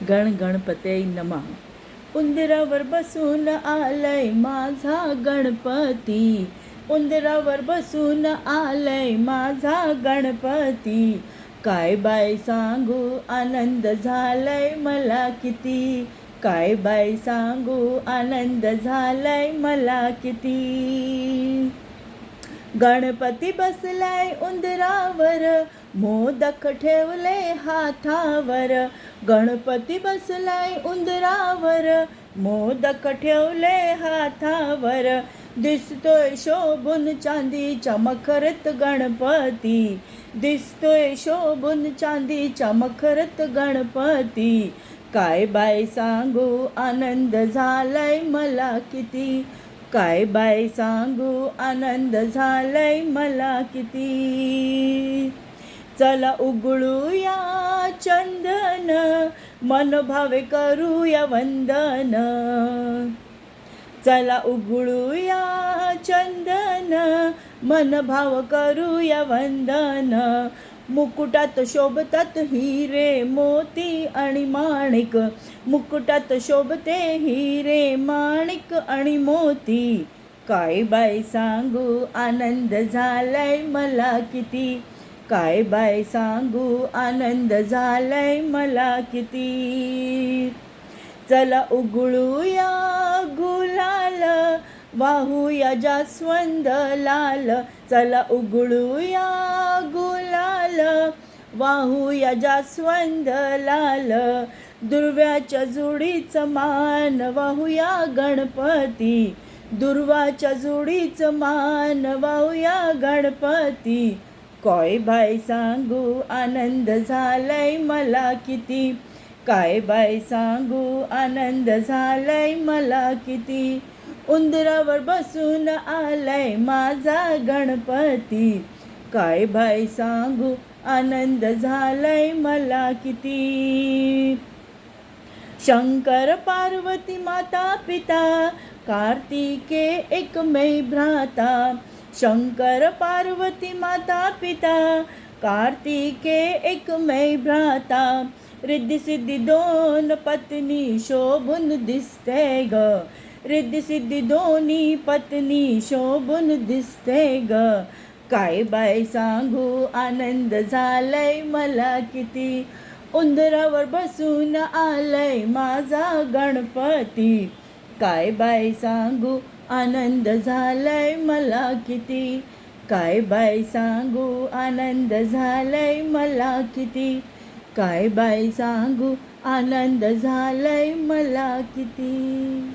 गण गणपते नमः। उंदरावर बसून आलय माझा गणपती, उंदरावर बसून आलय माझा गणपती। काय बाय सांगू आनंद झालाय मला किती, काय बाय सांगू आनंद झालाय मला किती। गणपती बसलाय उंदरावर, मोदक ठेवले हातावर। गणपती बसलाय उंदरावर, मोदक ठेवले हातावर। दिसतोय शोभून चांदीच्या मखरत गणपती, दिसतोय शोभून चांदीच्या मखरत गणपती। काय बाय सांगू आनंद झालाय मला किती, काय बाय सांगू आनंद झालाय मला किती। चला उघडूया चंदन, मनभावे करूया वंदन। चला उघडूया चंदन, मनभाव करूया वंदन। मुकुटात शोभतात हिरे मोती आणि माणिक, मुकुटात शोभते हिरे माणिक आणि मोती। काय बाय सांगू आनंद झालाय मला किती, काय बाय सांगू आनंद झालाय मला किती। चला उघडूया गुलाल, वाहूया जास्वंद लाल। चला उघडूया गुलाल, वाहूया जास्वंद लाल। दुर्व्याच्या जोडीचं मान वाहूया गणपती, दुर्वाच्या जोडीचं मान वाहूया गणपती। काय बाय सांगू आनंद झालाय मला किती, काय बाय सांगू आनंद झालाय मला किती। उंदरावर बसून आलाय माझा गणपती, काय बाय सांगू आनंद झालाय मला किती। शंकर पार्वती माता पिता, कार्तिके एकमेव भ्राता। शंकर पार्वती माता पिता, कार्तिके एकमेव भ्राता। रिद्धी सिद्धी दोन पत्नी शोभून दिसते ग, रिद्धी सिद्धी दोन्ही पत्नी शोभून दिसते ग। काय बाय सांगू आनंद झालाय मला किती, उंदरावर बसून आलय माझा गणपती। काय बाय सांगू आनंद झालाय मला किती, काय बाय सांगू आनंद झालाय मला किती। काय बाय सांगू आनंद झालाय मला किती।